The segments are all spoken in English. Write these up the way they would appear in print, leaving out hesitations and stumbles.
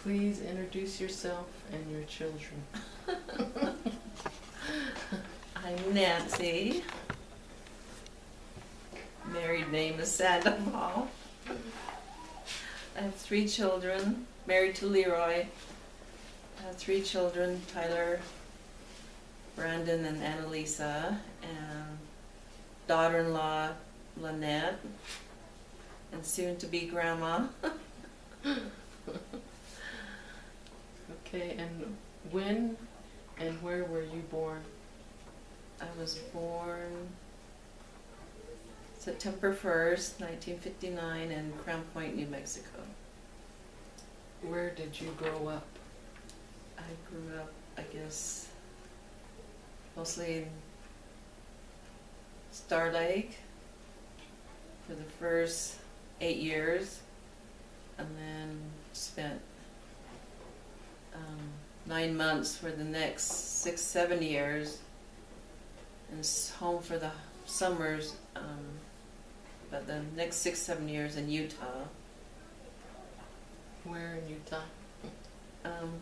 Please introduce yourself and your children. I'm Nancy. Married name is Sandoval. I have 3 children, married to Leroy. I have 3 children, Tyler, Brandon, and Annalisa, and daughter-in-law, Lynette, and soon-to-be grandma. Okay, and when and where were you born? I was born September 1st, 1959 in Crown Point, New Mexico. Where did you grow up? I grew up, I guess, mostly in Star Lake for the first 8 years, and then spent 9 months for the next 6, 7 years, and home for the summers, but the next 6, 7 years in Utah. Where in Utah?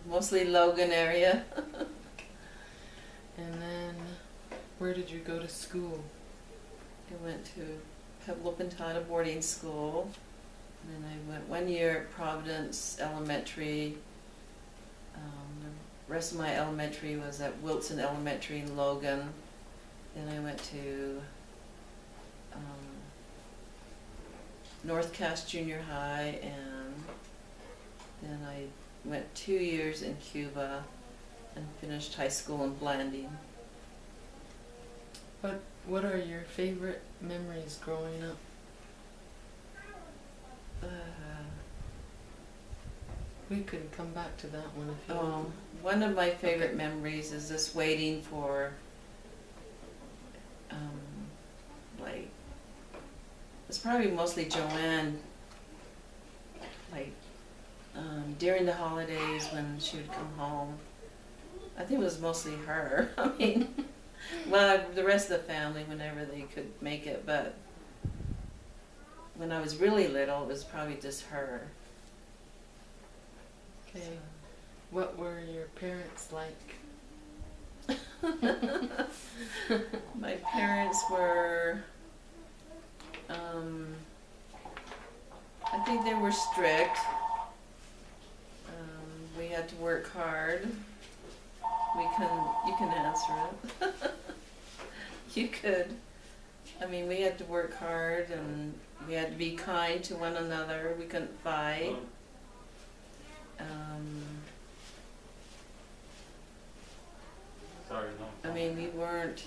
Mostly Logan area. And then where did you go to school? I went to Pueblo Pintada boarding school, and then I went 1 year at Providence Elementary. The rest of my elementary was at Wilson Elementary in Logan. Then I went to North Cass Junior High, and then I went 2 years in Cuba and finished high school in Blanding. What are your favorite memories growing up? We could come back to that one if you want. One of my favorite memories is just waiting for, like, it's probably mostly Joanne, like, during the holidays when she would come home. I think it was mostly her. I mean, well, the rest of the family whenever they could make it, but when I was really little, it was probably just her. Okay. What were your parents like? My parents were, I think they were strict. We had to work hard. You can answer it. You could. I mean, we had to work hard, and we had to be kind to one another. We couldn't fight. I mean, we weren't.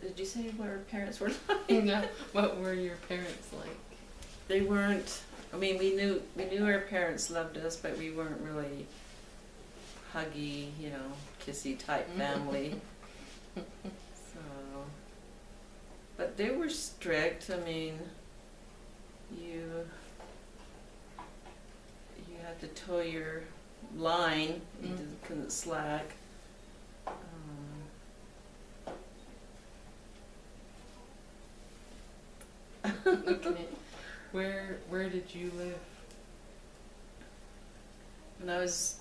Did you say what our parents were like? No. What were your parents like? They weren't. I mean, we knew our parents loved us, but we weren't really huggy, kissy type family. So, but they were strict. I mean, you had to toe your line. You couldn't slack. Okay. Where did you live? When I was,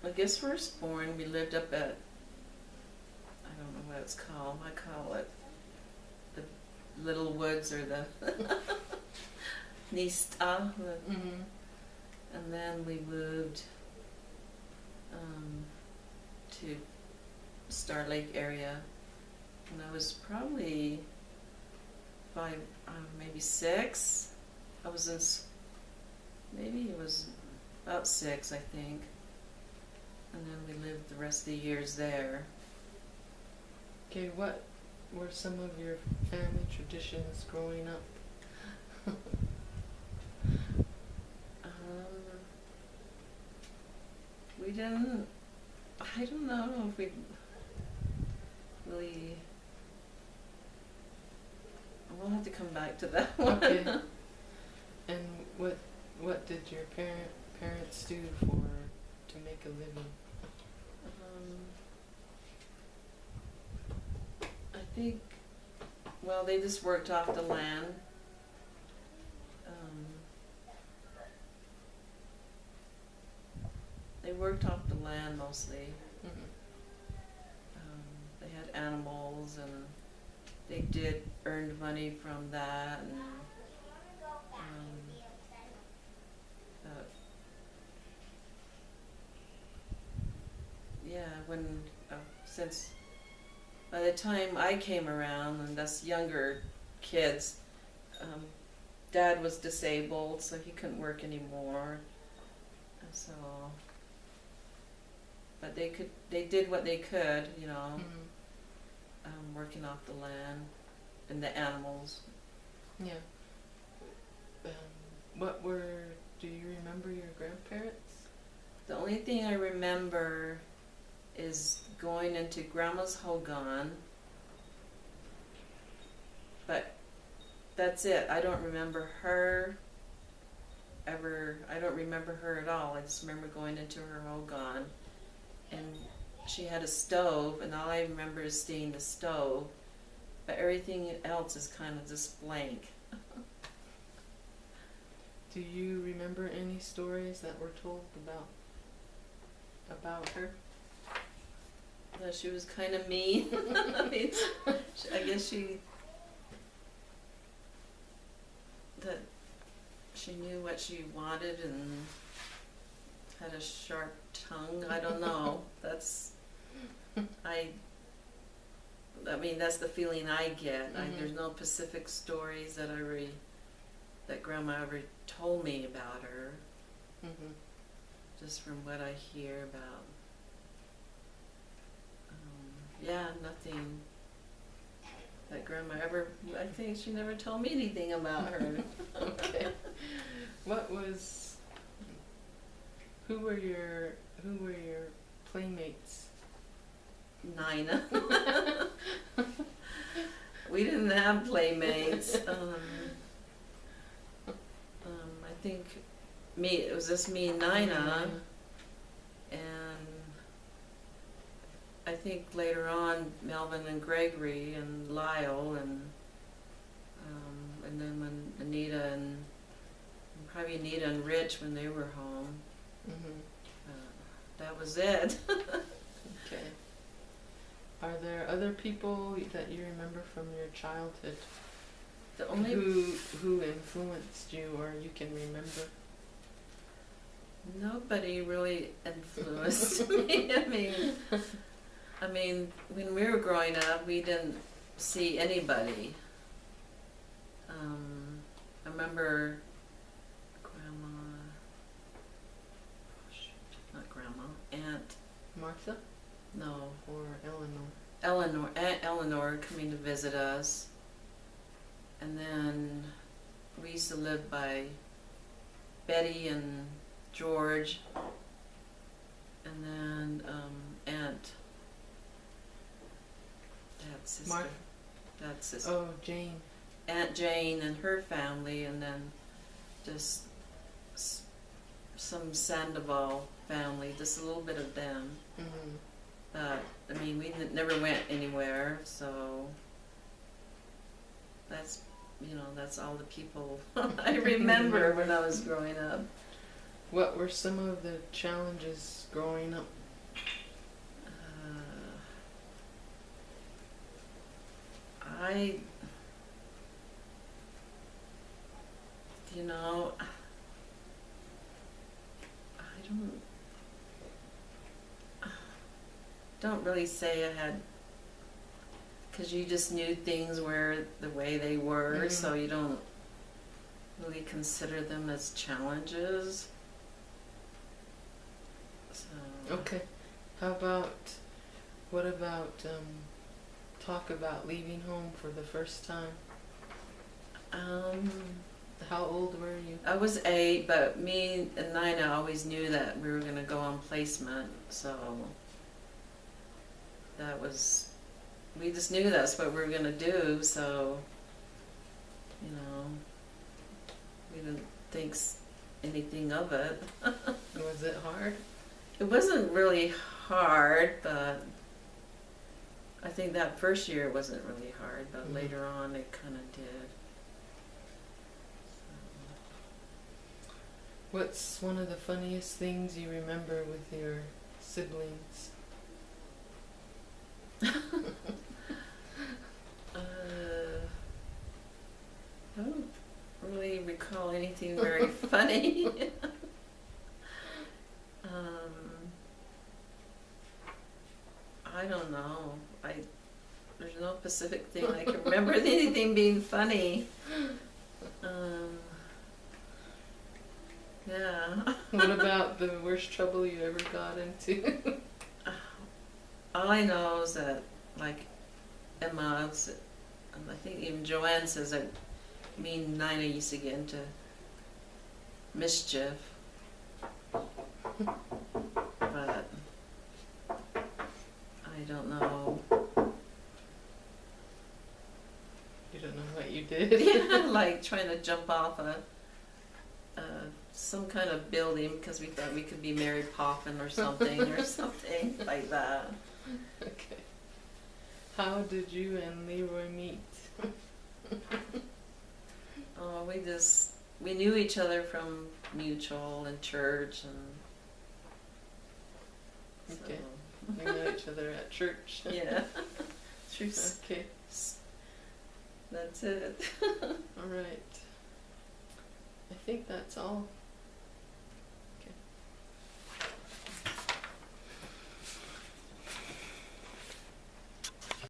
I guess, first born, we lived up at, I don't know what it's called. I call it the Little Woods, or the Nista. And then we moved to Star Lake area, and I was probably 5, maybe 6. I was in, maybe it was about 6, I think. And then we lived the rest of the years there. Okay, what were some of your family traditions growing up? We didn't, I don't know if we really, we'll have to come back to that one. Okay. And what did your parents do to make a living? I think, well, they just worked off the land. worked off the land mostly. Mhm. They had animals, and they did earn money from that, and but yeah, when since by the time I came around, and us younger kids, Dad was disabled, so he couldn't work anymore, and so. But they did what they could, you know, Mhm. working off the land and the animals. Yeah. Do you remember your grandparents? The only thing I remember is going into Grandma's hogan, but that's it. I don't remember her ever, I don't remember her at all. I just remember going into her hogan, and she had a stove, and all I remember is seeing the stove, but everything else is kind of just blank. Do you remember any stories that were told about her? Yeah, she was kind of mean. I mean, I guess that she knew what she wanted and had a sharp tongue. I don't know. I mean, that's the feeling I get. Mhm. There's no specific stories that that Grandma ever told me about her. Mhm. Just from what I hear about. Yeah, nothing that Grandma ever. I think she never told me anything about her. Okay. Who were your playmates? Nina. We didn't have playmates. I think it was just me and Nina, and I think later on Melvin and Gregory and Lyle, and then when Anita and probably Anita and Rich when they were home. Mhm. That was it. Okay. Are there other people that you remember from your childhood The only who influenced you, or you can remember? Nobody really influenced me. I mean, when we were growing up, we didn't see anybody. I remember Aunt, Martha no, or Eleanor? Aunt Eleanor coming to visit us, and then we used to live by Betty and George, and then Dad's sister. Martha. Dad's sister. Oh, Jane. Aunt Jane and her family, and then just some Sandoval family, just a little bit of them. Mhm. But I mean, we never went anywhere, so that's all the people I remember when I was growing up. What were some of the challenges growing up? I don't really say I had, because you just knew things were the way they were, Mhm. so you don't really consider them as challenges. So. Okay. What about talk about leaving home for the first time? How old were you? I was 8, but me and Nina always knew that we were going to go on placement, so we just knew that's what we were going to do, so, we didn't think anything of it. Was it hard? It wasn't really hard, but I think that first year it wasn't really hard, but later on it kind of did. What's one of the funniest things you remember with your siblings? I don't really recall anything very funny. I don't know. There's no specific thing I can remember anything being funny. Yeah. What about the worst trouble you ever got into? All I know is that, like, Emma, and I think even Joanne says that me and Nina used to get into mischief. But I don't know. You don't know what you did? Yeah, like trying to jump off some kind of building because we thought we could be Mary Poppin or something like that. Okay. How did you and Leroy meet? Oh, we knew each other from mutual and church and Okay. You know each other at church? yeah. True. Okay. That's it. All right. I think that's all.